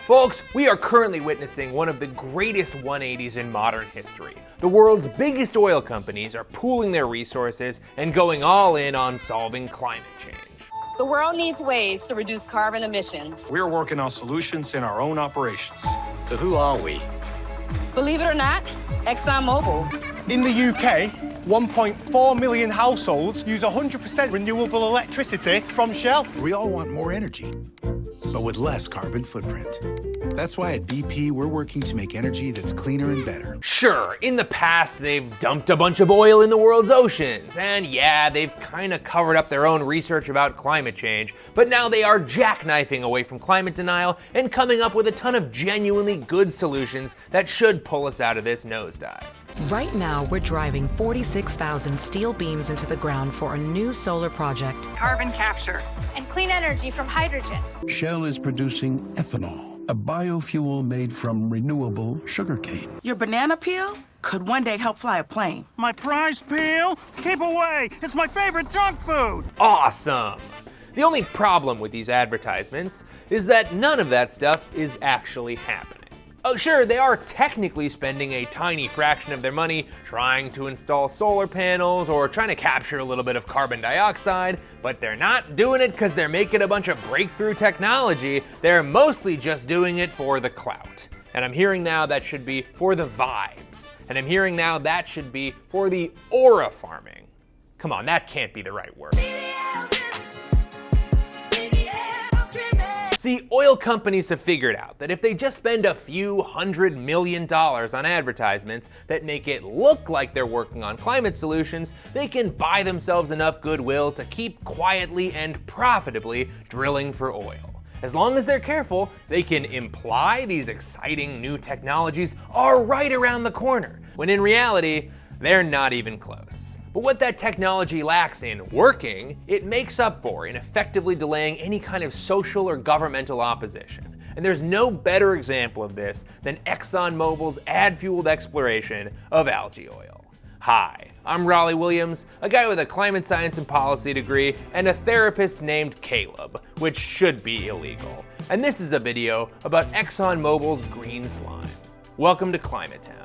Folks, we are currently witnessing one of the greatest 180s in modern history. The world's biggest oil companies are pooling their resources and going all in on solving climate change. The world needs ways to reduce carbon emissions. We're working on solutions in our own operations. So who are we? Believe it or not, ExxonMobil. In the UK, 1.4 million households use 100% renewable electricity from Shell. We all want more energy, but with less carbon footprint. That's why at BP, we're working to make energy that's cleaner and better. Sure, in the past, they've dumped a bunch of oil in the world's oceans, and yeah, they've kind of covered up their own research about climate change, but now they are jackknifing away from climate denial and coming up with a ton of genuinely good solutions that should pull us out of this nosedive. Right now, we're driving 46,000 steel beams into the ground for a new solar project. Carbon capture. And clean energy from hydrogen. Shell is producing ethanol, a biofuel made from renewable sugarcane. Your banana peel could one day help fly a plane. My prize peel? Keep away! It's my favorite junk food! Awesome! The only problem with these advertisements is that none of that stuff is actually happening. Oh, sure, they are technically spending a tiny fraction of their money trying to install solar panels or trying to capture a little bit of carbon dioxide, but they're not doing it because they're making a bunch of breakthrough technology. They're mostly just doing it for the clout. And I'm hearing now that should be for the vibes. And I'm hearing now that should be for the aura farming. Come on, that can't be the right word. See, oil companies have figured out that if they just spend a few $100 million on advertisements that make it look like they're working on climate solutions, they can buy themselves enough goodwill to keep quietly and profitably drilling for oil. As long as they're careful, they can imply these exciting new technologies are right around the corner, when in reality, they're not even close. But what that technology lacks in working, it makes up for in effectively delaying any kind of social or governmental opposition. And there's no better example of this than ExxonMobil's ad-fueled exploration of algae oil. Hi, I'm Rollie Williams, a guy with a climate science and policy degree, and a therapist named Caleb, which should be illegal. And this is a video about ExxonMobil's green slime. Welcome to Climate Town.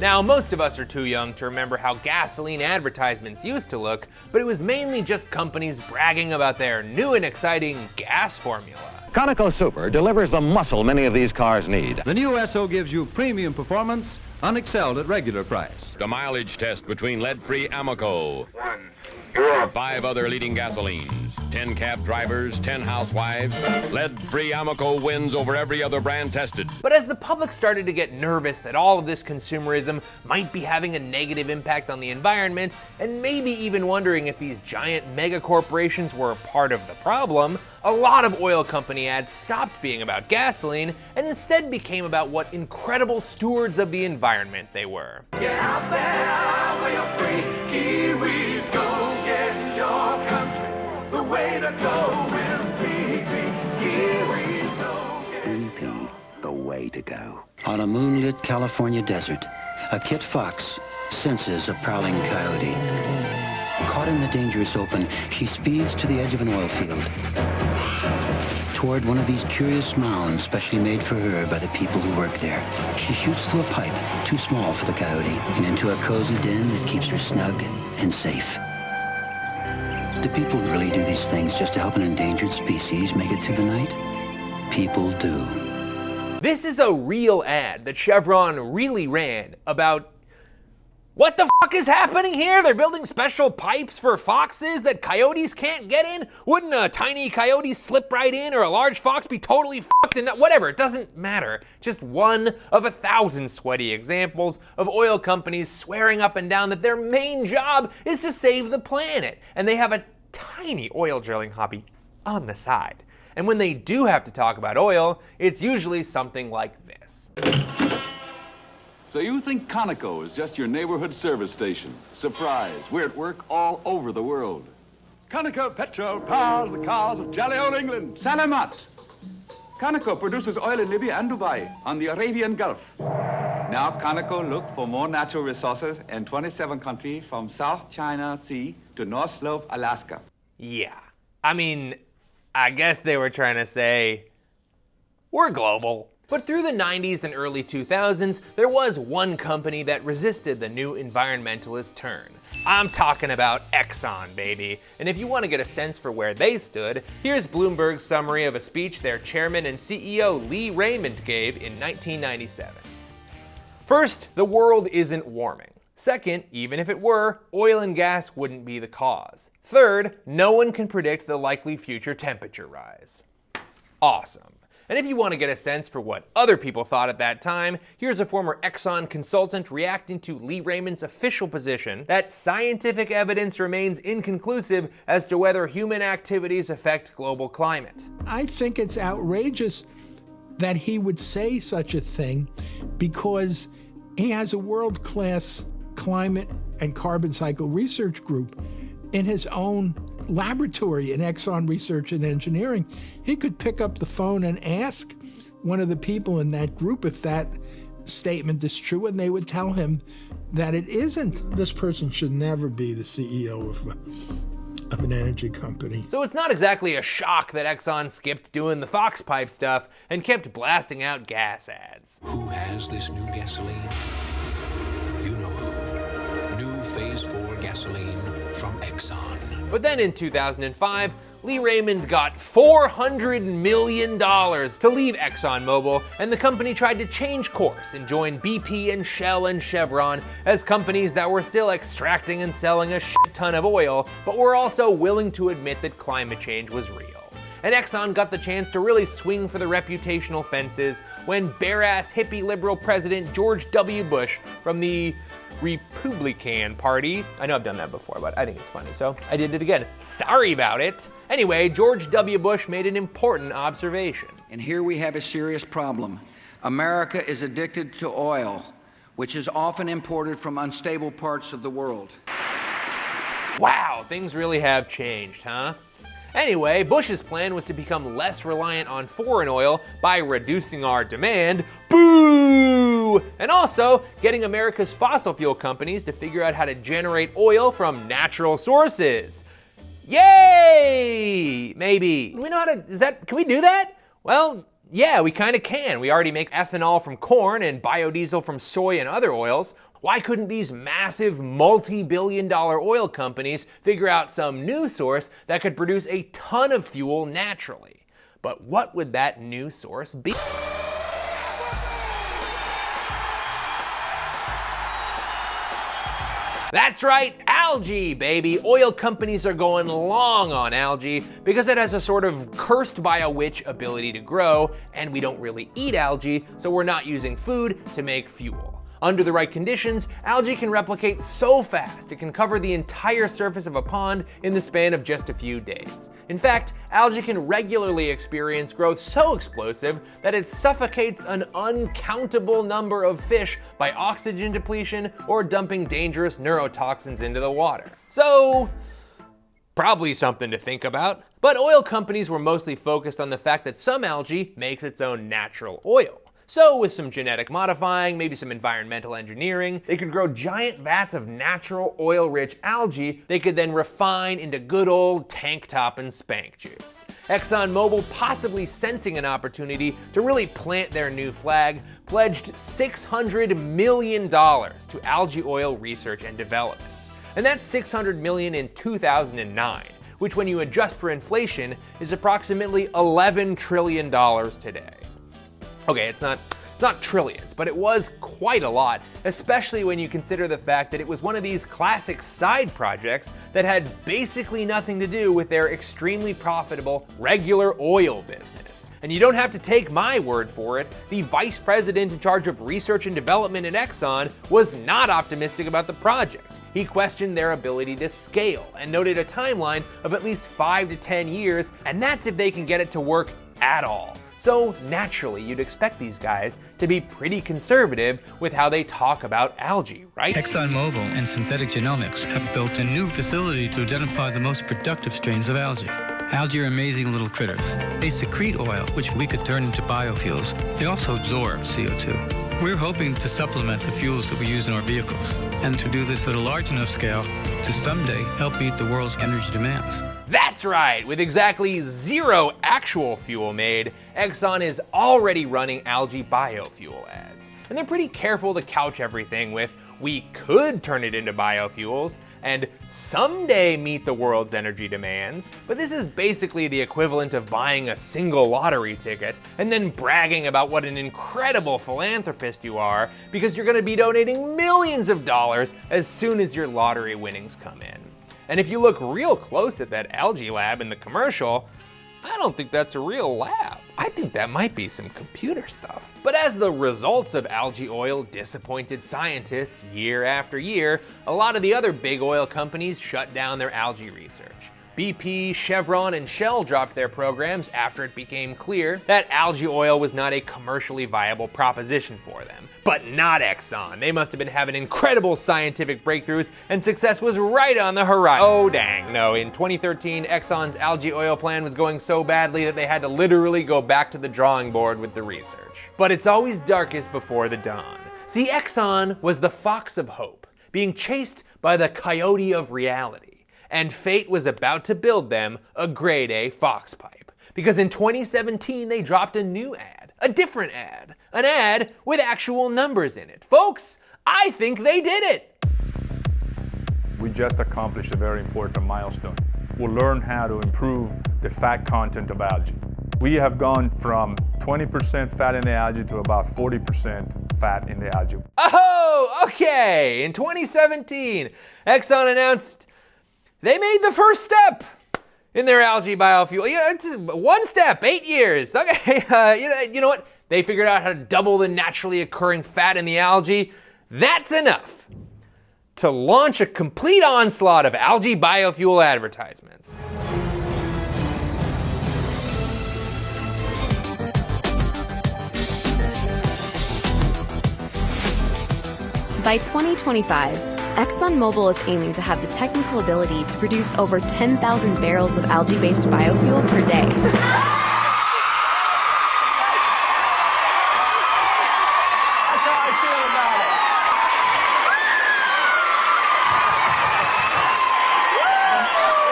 Now, most of us are too young to remember how gasoline advertisements used to look, but it was mainly just companies bragging about their new and exciting gas formula. Conoco Super delivers the muscle many of these cars need. The new SO gives you premium performance, unexcelled at regular price. The mileage test between lead-free Amoco. 5 other leading gasolines, 10 cab drivers, 10 housewives. Lead-free Amoco wins over every other brand tested. But as the public started to get nervous that all of this consumerism might be having a negative impact on the environment, and maybe even wondering if these giant mega corporations were part of the problem, a lot of oil company ads stopped being about gasoline and instead became about what incredible stewards of the environment they were. Get out there where you're free, Kiwis, go get your country. The way to go is BP, Kiwis, go get BP, the way to go. On a moonlit California desert, a kit fox senses a prowling coyote. Caught in the dangerous open, she speeds to the edge of an oil field, toward one of these curious mounds specially made for her by the people who work there. She shoots through a pipe too small for the coyote and into a cozy den that keeps her snug and safe. Do people really do these things just to help an endangered species make it through the night? People do. This is a real ad that Chevron really ran about what the fuck is happening here? They're building special pipes for foxes that coyotes can't get in? Wouldn't a tiny coyote slip right in or a large fox be totally fucked and whatever, it doesn't matter. Just one of 1,000 sweaty examples of oil companies swearing up and down that their main job is to save the planet. And they have a tiny oil drilling hobby on the side. And when they do have to talk about oil, it's usually something like this. So you think Conoco is just your neighborhood service station? Surprise, we're at work all over the world. Conoco Petrol powers the cars of jolly old England. Salamat! Conoco produces oil in Libya and Dubai on the Arabian Gulf. Now Conoco look for more natural resources in 27 countries from South China Sea to North Slope, Alaska. Yeah, I mean, I guess they were trying to say, we're global. But through the 90s and early 2000s, there was one company that resisted the new environmentalist turn. I'm talking about Exxon, baby. And if you want to get a sense for where they stood, here's Bloomberg's summary of a speech their chairman and CEO Lee Raymond gave in 1997. First, the world isn't warming. Second, even if it were, oil and gas wouldn't be the cause. Third, no one can predict the likely future temperature rise. Awesome. And if you want to get a sense for what other people thought at that time, here's a former Exxon consultant reacting to Lee Raymond's official position that scientific evidence remains inconclusive as to whether human activities affect global climate. I think it's outrageous that he would say such a thing because he has a world-class climate and carbon cycle research group in his own laboratory in Exxon Research and Engineering. He could pick up the phone and ask one of the people in that group if that statement is true, and they would tell him that it isn't. This person should never be the CEO of an energy company. So it's not exactly a shock that Exxon skipped doing the Fox pipe stuff and kept blasting out gas ads. Who has this new gasoline? You know who. New Phase 4 gasoline from Exxon. But then in 2005, Lee Raymond got $400 million to leave ExxonMobil, and the company tried to change course and join BP and Shell and Chevron as companies that were still extracting and selling a shit ton of oil, but were also willing to admit that climate change was real. And Exxon got the chance to really swing for the reputational fences when bare-ass hippie liberal president George W. Bush from the Republican Party. I know I've done that before, but I think it's funny, so I did it again. Sorry about it. Anyway, George W. Bush made an important observation. And here we have a serious problem. America is addicted to oil, which is often imported from unstable parts of the world. Wow, things really have changed, huh? Anyway, Bush's plan was to become less reliant on foreign oil by reducing our demand. Boo! And also getting America's fossil fuel companies to figure out how to generate oil from natural sources. Yay! Maybe. We know how to, can we do that? Well, yeah, we kind of can. We already make ethanol from corn and biodiesel from soy and other oils. Why couldn't these massive multi-billion-dollar oil companies figure out some new source that could produce a ton of fuel naturally? But what would that new source be? That's right, algae, baby. Oil companies are going long on algae because it has a sort of cursed by a witch ability to grow, and we don't really eat algae, so we're not using food to make fuel. Under the right conditions, algae can replicate so fast it can cover the entire surface of a pond in the span of just a few days. In fact, algae can regularly experience growth so explosive that it suffocates an uncountable number of fish by oxygen depletion or dumping dangerous neurotoxins into the water. So, probably something to think about. But oil companies were mostly focused on the fact that some algae makes its own natural oil. So with some genetic modifying, maybe some environmental engineering, they could grow giant vats of natural oil-rich algae they could then refine into good old tank top and spank juice. ExxonMobil, possibly sensing an opportunity to really plant their new flag, pledged $600 million to algae oil research and development. And that's $600 million in 2009, which when you adjust for inflation is approximately $11 trillion today. Okay, it's not trillions, but it was quite a lot, especially when you consider the fact that it was one of these classic side projects that had basically nothing to do with their extremely profitable regular oil business. And you don't have to take my word for it, the vice president in charge of research and development at Exxon was not optimistic about the project. He questioned their ability to scale and noted a timeline of at least 5 to 10 years, and that's if they can get it to work at all. So naturally, you'd expect these guys to be pretty conservative with how they talk about algae, right? ExxonMobil and Synthetic Genomics have built a new facility to identify the most productive strains of algae. Algae are amazing little critters. They secrete oil, which we could turn into biofuels. They also absorb CO2. We're hoping to supplement the fuels that we use in our vehicles, and to do this at a large enough scale to someday help meet the world's energy demands. That's right! With exactly 0 actual fuel made, Exxon is already running algae biofuel ads. And they're pretty careful to couch everything with, we could turn it into biofuels, and someday meet the world's energy demands, but this is basically the equivalent of buying a single lottery ticket and then bragging about what an incredible philanthropist you are because you're gonna be donating millions of dollars as soon as your lottery winnings come in. And if you look real close at that algae lab in the commercial, I don't think that's a real lab. I think that might be some computer stuff. But as the results of algae oil disappointed scientists year after year, a lot of the other big oil companies shut down their algae research. BP, Chevron, and Shell dropped their programs after it became clear that algae oil was not a commercially viable proposition for them. But not Exxon. They must have been having incredible scientific breakthroughs, and success was right on the horizon. Oh dang, no. In 2013, Exxon's algae oil plan was going so badly that they had to literally go back to the drawing board with the research. But it's always darkest before the dawn. See, Exxon was the fox of hope, being chased by the coyote of reality. And fate was about to build them a grade A fox pipe. Because in 2017, they dropped a new ad, a different ad, an ad with actual numbers in it. Folks, I think they did it. We just accomplished a very important milestone. We'll learn how to improve the fat content of algae. We have gone from 20% fat in the algae to about 40% fat in the algae. Oh, okay. In 2017, Exxon announced they made the first step in their algae biofuel. It's one step, 8 years. Okay, you know what? They figured out how to double the naturally occurring fat in the algae. That's enough to launch a complete onslaught of algae biofuel advertisements. By 2025, ExxonMobil is aiming to have the technical ability to produce over 10,000 barrels of algae-based biofuel per day. That's how I feel about it.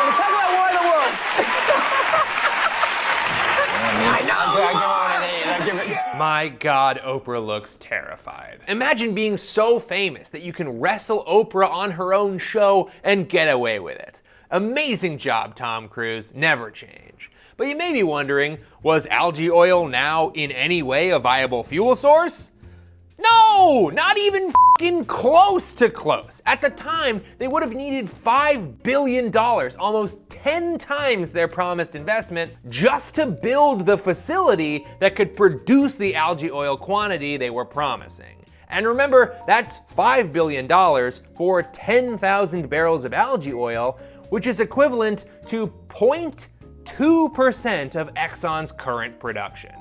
We're talking about war in the world. I know. My God, Oprah looks terrified. Imagine being so famous that you can wrestle Oprah on her own show and get away with it. Amazing job, Tom Cruise. Never change. But you may be wondering, was algae oil now in any way a viable fuel source? No, not even f***ing close to close. At the time, they would have needed $5 billion, almost 10 times their promised investment, just to build the facility that could produce the algae oil quantity they were promising. And remember, that's $5 billion for 10,000 barrels of algae oil, which is equivalent to 0.2% of Exxon's current production.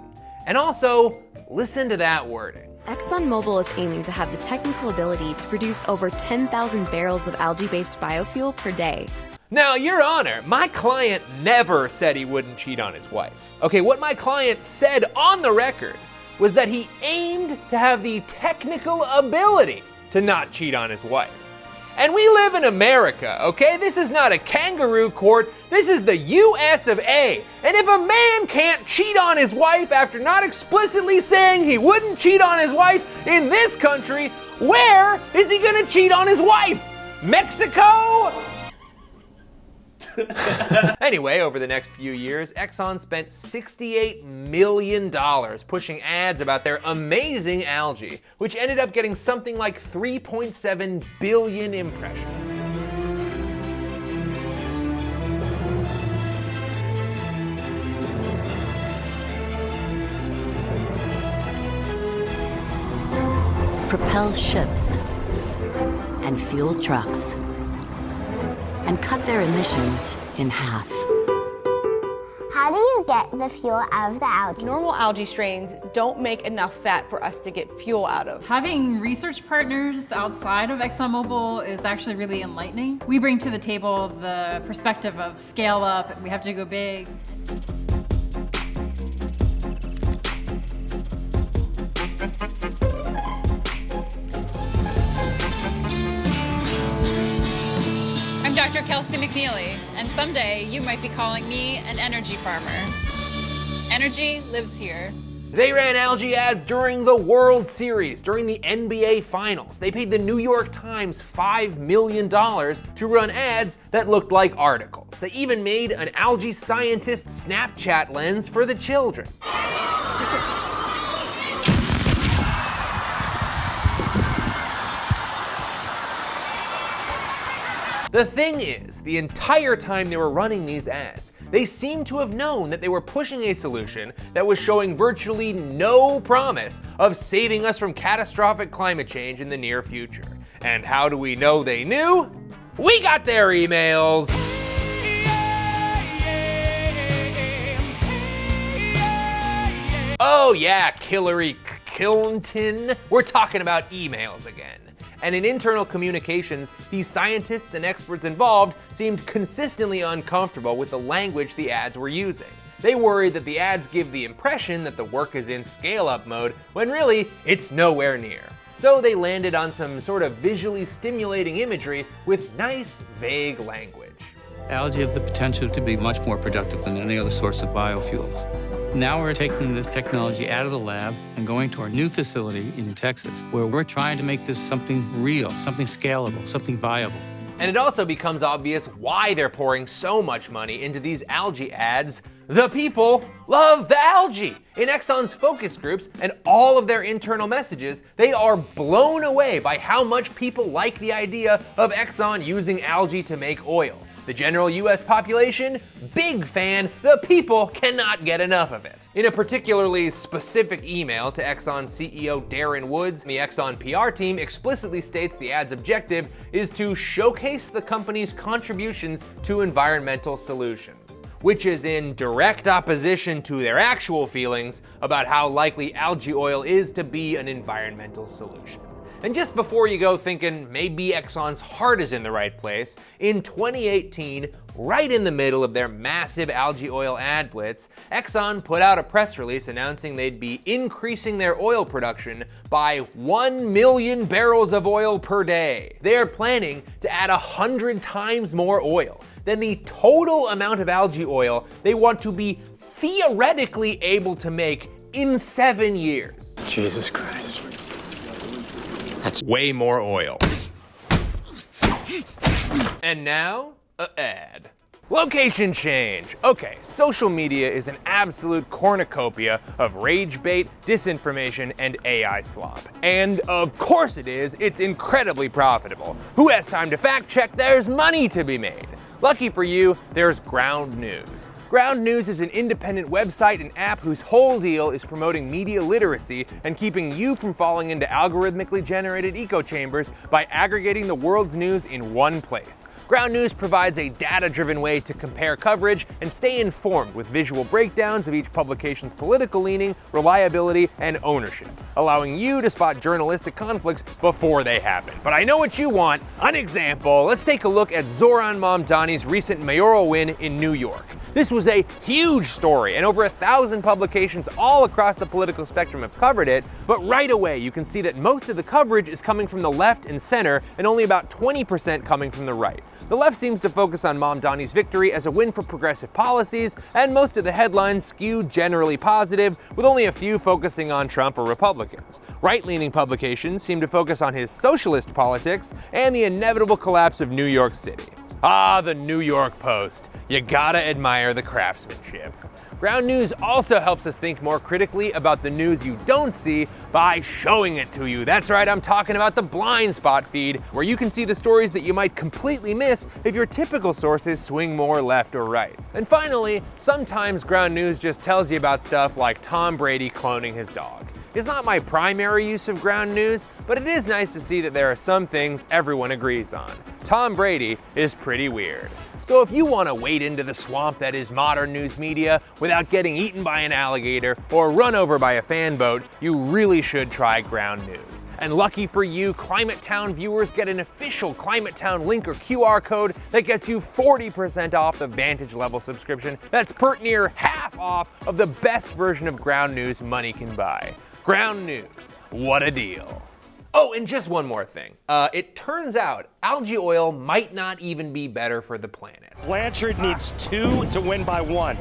And also, listen to that wording. ExxonMobil is aiming to have the technical ability to produce over 10,000 barrels of algae-based biofuel per day. Now, Your Honor, my client never said he wouldn't cheat on his wife. Okay, what my client said on the record was that he aimed to have the technical ability to not cheat on his wife. And we live in America, okay? This is not a kangaroo court, this is the US of A. And if a man can't cheat on his wife after not explicitly saying he wouldn't cheat on his wife in this country, where is he gonna cheat on his wife? Mexico? Anyway, over the next few years, Exxon spent $68 million pushing ads about their amazing algae, which ended up getting something like 3.7 billion impressions. Propel ships and fuel trucks and cut their emissions in half. How do you get the fuel out of the algae? Normal algae strains don't make enough fat for us to get fuel out of. Having research partners outside of ExxonMobil is actually really enlightening. We bring to the table the perspective of scale up, we have to go big. I'm Dr. Kelsey McNeely, and someday you might be calling me an energy farmer. Energy lives here. They ran algae ads during the World Series, during the NBA Finals. They paid the New York Times $5 million to run ads that looked like articles. They even made an algae scientist Snapchat lens for the children. The thing is, the entire time they were running these ads, they seemed to have known that they were pushing a solution that was showing virtually no promise of saving us from catastrophic climate change in the near future. And how do we know they knew? We got their emails! Oh yeah, Hillary Clinton. We're talking about emails again. And in internal communications, these scientists and experts involved seemed consistently uncomfortable with the language the ads were using. They worried that the ads give the impression that the work is in scale-up mode, when really, it's nowhere near. So they landed on some sort of visually stimulating imagery with nice, vague language. Algae have the potential to be much more productive than any other source of biofuels. Now we're taking this technology out of the lab and going to our new facility in Texas, where we're trying to make this something real, something scalable, something viable. And it also becomes obvious why they're pouring so much money into these algae ads. The people love the algae. In Exxon's focus groups and all of their internal messages, they are blown away by how much people like the idea of Exxon using algae to make oil. The general US population, big fan. The people cannot get enough of it. In a particularly specific email to Exxon CEO Darren Woods, the Exxon PR team explicitly states the ad's objective is to showcase the company's contributions to environmental solutions, which is in direct opposition to their actual feelings about how likely algae oil is to be an environmental solution. And just before you go thinking maybe Exxon's heart is in the right place, in 2018, right in the middle of their massive algae oil ad blitz, Exxon put out a press release announcing they'd be increasing their oil production by 1 million barrels of oil per day. They are planning to add 100 times more oil than the total amount of algae oil they want to be theoretically able to make in 7 years. Jesus Christ. That's way more oil. And now, an ad. Location change. Okay, social media is an absolute cornucopia of rage bait, disinformation, and AI slop. And of course it is, it's incredibly profitable. Who has time to fact check? There's money to be made. Lucky for you, there's Ground News. Ground News is an independent website and app whose whole deal is promoting media literacy and keeping you from falling into algorithmically generated echo chambers by aggregating the world's news in one place. Ground News provides a data-driven way to compare coverage and stay informed with visual breakdowns of each publication's political leaning, reliability, and ownership, allowing you to spot journalistic conflicts before they happen. But I know what you want, an example. Let's take a look at Zoran Mamdani's recent mayoral win in New York. This was a huge story, and over 1,000 publications all across the political spectrum have covered it, but right away you can see that most of the coverage is coming from the left and center, and only about 20% coming from the right. The left seems to focus on Mamdani's victory as a win for progressive policies, and most of the headlines skew generally positive, with only a few focusing on Trump or Republicans. Right-leaning publications seem to focus on his socialist politics and the inevitable collapse of New York City. Ah, the New York Post. You gotta admire the craftsmanship. Ground News also helps us think more critically about the news you don't see by showing it to you. That's right, I'm talking about the blind spot feed, where you can see the stories that you might completely miss if your typical sources swing more left or right. And finally, sometimes Ground News just tells you about stuff like Tom Brady cloning his dog. It's not my primary use of Ground News, but it is nice to see that there are some things everyone agrees on. Tom Brady is pretty weird. So if you want to wade into the swamp that is modern news media without getting eaten by an alligator or run over by a fan boat, you really should try Ground News. And lucky for you, Climate Town viewers get an official Climate Town link or QR code that gets you 40% off the Vantage level subscription. That's pert near half off of the best version of Ground News money can buy. Ground News, what a deal. Oh, and just one more thing. It turns out algae oil might not even be better for the planet. Blanchard needs 2 to win by 1.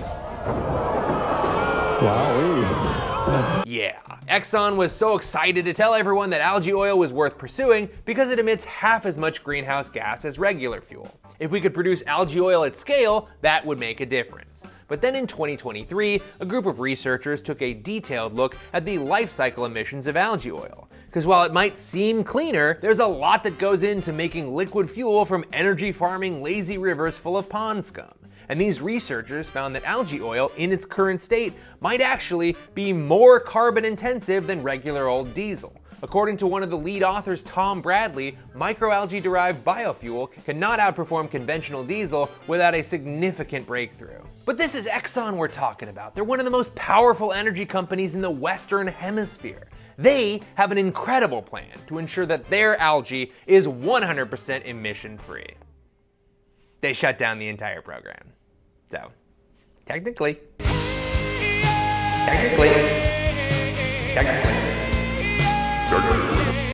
Wow. Yeah, Exxon was so excited to tell everyone that algae oil was worth pursuing because it emits half as much greenhouse gas as regular fuel. If we could produce algae oil at scale, that would make a difference. But then in 2023, a group of researchers took a detailed look at the life cycle emissions of algae oil. Because while it might seem cleaner, there's a lot that goes into making liquid fuel from energy farming lazy rivers full of pond scum. And these researchers found that algae oil in its current state might actually be more carbon intensive than regular old diesel. According to one of the lead authors, Tom Bradley, microalgae-derived biofuel cannot outperform conventional diesel without a significant breakthrough. But this is Exxon we're talking about. They're one of the most powerful energy companies in the Western Hemisphere. They have an incredible plan to ensure that their algae is 100% emission-free. They shut down the entire program. So, technically.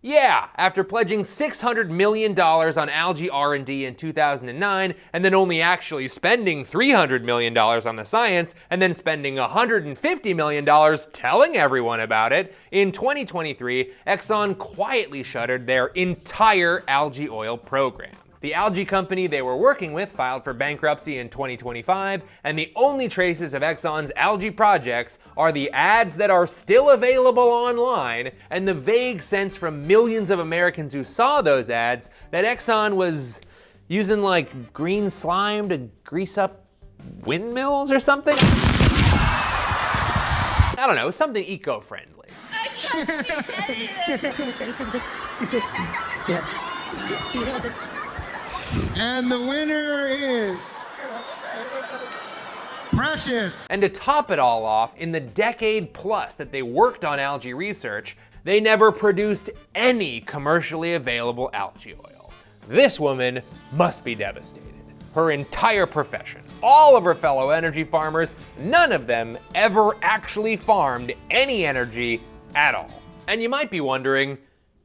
Yeah, after pledging $600 million on algae R&D in 2009, and then only actually spending $300 million on the science, and then spending $150 million telling everyone about it, in 2023, Exxon quietly shuttered their entire algae oil program. The algae company they were working with filed for bankruptcy in 2025, and the only traces of Exxon's algae projects are the ads that are still available online, and the vague sense from millions of Americans who saw those ads that Exxon was using like green slime to grease up windmills or something? I don't know, something eco-friendly. And the winner is Precious. And to top it all off, in the decade plus that they worked on algae research, they never produced any commercially available algae oil. This woman must be devastated. Her entire profession, all of her fellow energy farmers, none of them ever actually farmed any energy at all. And you might be wondering,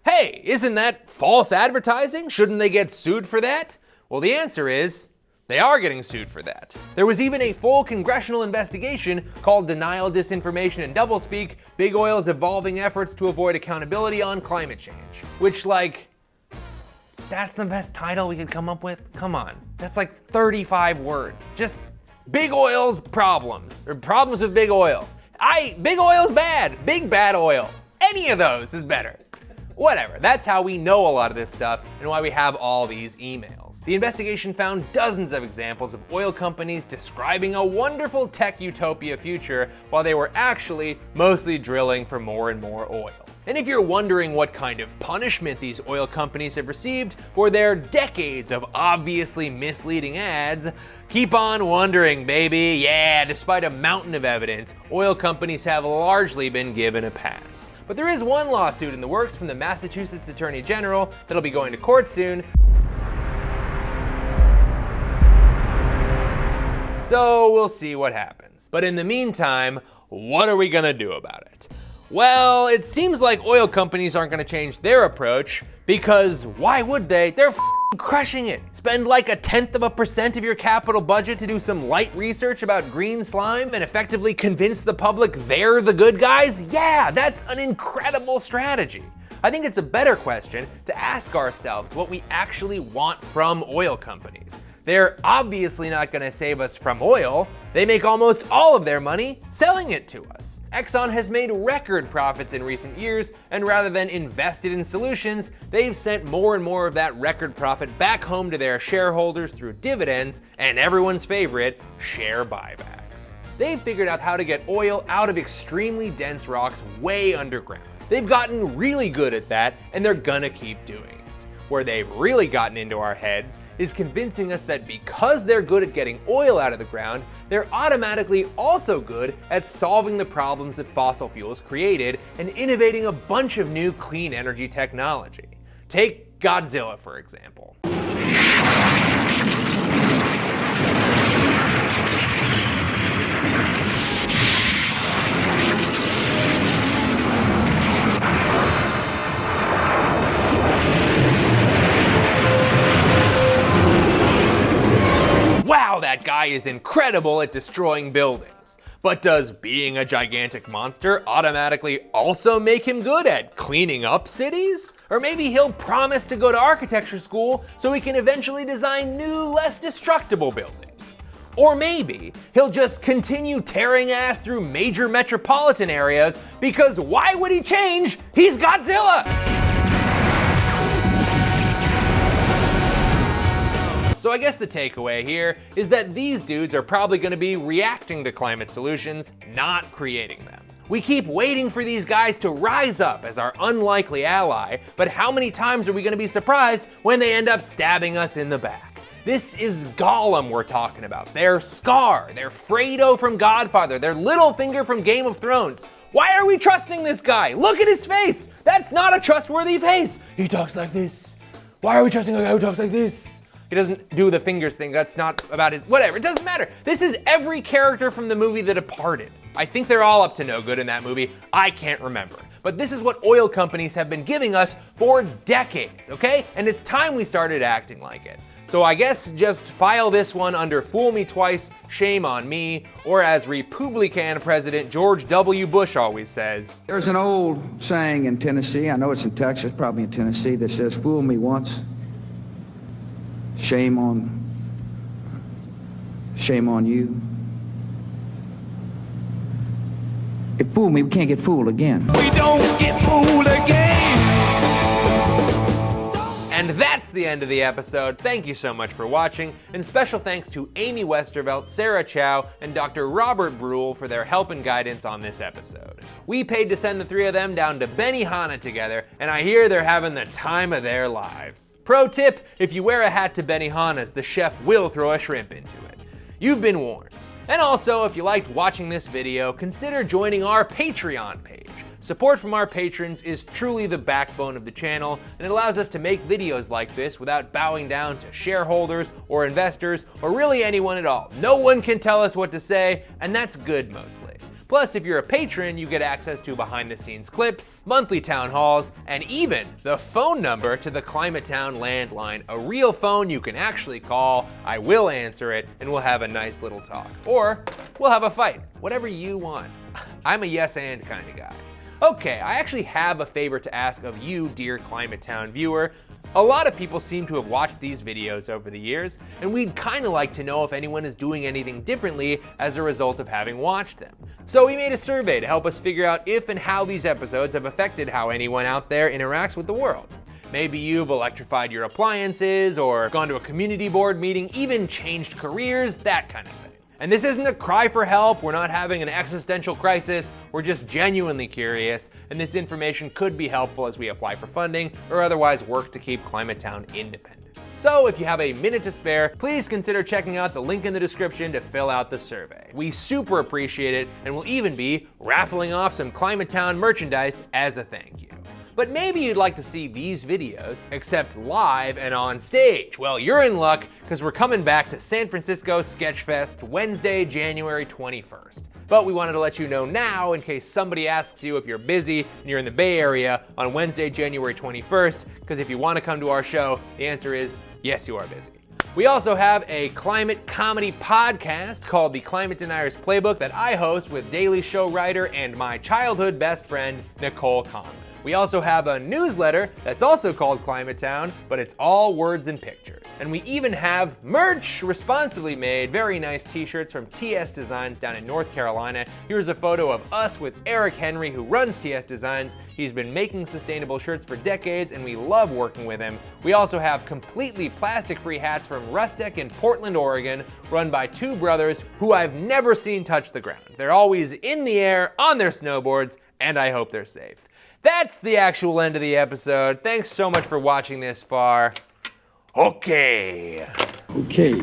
hey, isn't that false advertising? Shouldn't they get sued for that? Well, the answer is, they are getting sued for that. There was even a full congressional investigation called Denial, Disinformation, and Doublespeak, Big Oil's Evolving Efforts to Avoid Accountability on Climate Change. Which, like, that's the best title we could come up with? Come on, that's like 35 words. Just Big Oil's problems, or problems with Big Oil. Big Oil's bad, big bad oil. Any of those is better. Whatever, that's how we know a lot of this stuff and why we have all these emails. The investigation found dozens of examples of oil companies describing a wonderful tech utopia future while they were actually mostly drilling for more and more oil. And if you're wondering what kind of punishment these oil companies have received for their decades of obviously misleading ads, keep on wondering, baby. Yeah, despite a mountain of evidence, oil companies have largely been given a pass. But there is one lawsuit in the works from the Massachusetts Attorney General that'll be going to court soon. So we'll see what happens. But in the meantime, what are we gonna do about it? Well, it seems like oil companies aren't gonna change their approach, because why would they? They're crushing it. Spend like 0.1% of your capital budget to do some light research about green slime and effectively convince the public they're the good guys? Yeah, that's an incredible strategy. I think it's a better question to ask ourselves what we actually want from oil companies. They're obviously not gonna save us from oil. They make almost all of their money selling it to us. Exxon has made record profits in recent years, and rather than invested in solutions, they've sent more and more of that record profit back home to their shareholders through dividends and everyone's favorite, share buybacks. They've figured out how to get oil out of extremely dense rocks way underground. They've gotten really good at that, and they're gonna keep doing it. Where they've really gotten into our heads is convincing us that because they're good at getting oil out of the ground, they're automatically also good at solving the problems that fossil fuels created and innovating a bunch of new clean energy technology. Take Godzilla, for example. Wow, that guy is incredible at destroying buildings. But does being a gigantic monster automatically also make him good at cleaning up cities? Or maybe he'll promise to go to architecture school so he can eventually design new, less destructible buildings. Or maybe he'll just continue tearing ass through major metropolitan areas because why would he change? He's Godzilla! So I guess the takeaway here is that these dudes are probably going to be reacting to climate solutions, not creating them. We keep waiting for these guys to rise up as our unlikely ally, but how many times are we going to be surprised when they end up stabbing us in the back? This is Gollum we're talking about. They're Scar, they're Fredo from Godfather, they're Littlefinger from Game of Thrones. Why are we trusting this guy? Look at his face! That's not a trustworthy face! He talks like this. Why are we trusting a guy who talks like this? He doesn't do the fingers thing, that's not about his, whatever, it doesn't matter. This is every character from the movie The Departed. I think they're all up to no good in that movie, I can't remember. But this is what oil companies have been giving us for decades, okay? And it's time we started acting like it. So I guess just file this one under Fool Me Twice, Shame on Me, or as Republican President George W. Bush always says. There's an old saying in Tennessee, I know it's in Texas, probably in Tennessee, that says, fool me once, shame on you. If fool me, we can't get fooled again. We don't get fooled again. And that's the end of the episode. Thank you so much for watching, and special thanks to Amy Westervelt, Sarah Chow, and Dr. Robert Brulle for their help and guidance on this episode. We paid to send the three of them down to Benihana together, and I hear they're having the time of their lives. Pro tip, if you wear a hat to Benihana's, the chef will throw a shrimp into it. You've been warned. And also, if you liked watching this video, consider joining our Patreon page. Support from our patrons is truly the backbone of the channel, and it allows us to make videos like this without bowing down to shareholders or investors or really anyone at all. No one can tell us what to say, and that's good mostly. Plus, if you're a patron, you get access to behind-the-scenes clips, monthly town halls, and even the phone number to the Climate Town landline, a real phone you can actually call. I will answer it, and we'll have a nice little talk. Or we'll have a fight, whatever you want. I'm a yes and kind of guy. Okay, I actually have a favor to ask of you, dear Climate Town viewer. A lot of people seem to have watched these videos over the years, and we'd kind of like to know if anyone is doing anything differently as a result of having watched them. So we made a survey to help us figure out if and how these episodes have affected how anyone out there interacts with the world. Maybe you've electrified your appliances, or gone to a community board meeting, even changed careers, that kind of thing. And this isn't a cry for help, we're not having an existential crisis, we're just genuinely curious, and this information could be helpful as we apply for funding or otherwise work to keep Climate Town independent. So if you have a minute to spare, please consider checking out the link in the description to fill out the survey. We super appreciate it, and we'll even be raffling off some Climate Town merchandise as a thank you. But maybe you'd like to see these videos, except live and on stage. Well, you're in luck, because we're coming back to San Francisco Sketchfest Wednesday, January 21st. But we wanted to let you know now, in case somebody asks you if you're busy and you're in the Bay Area on Wednesday, January 21st, because if you want to come to our show, the answer is yes, you are busy. We also have a climate comedy podcast called The Climate Deniers Playbook that I host with Daily Show writer and my childhood best friend, Nicole Conlon. We also have a newsletter that's also called Climate Town, but it's all words and pictures. And we even have merch, responsibly made, very nice t-shirts from TS Designs down in North Carolina. Here's a photo of us with Eric Henry, who runs TS Designs. He's been making sustainable shirts for decades, and we love working with him. We also have completely plastic-free hats from Rustec in Portland, Oregon, run by two brothers who I've never seen touch the ground. They're always in the air, on their snowboards, and I hope they're safe. That's the actual end of the episode. Thanks so much for watching this far. Okay. Okay.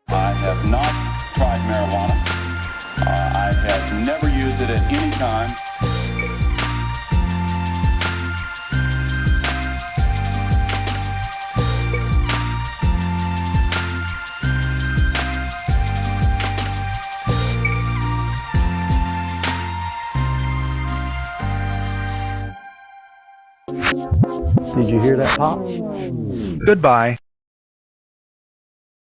I have not tried marijuana. I have never used it at any time. Did you hear that pop? Goodbye.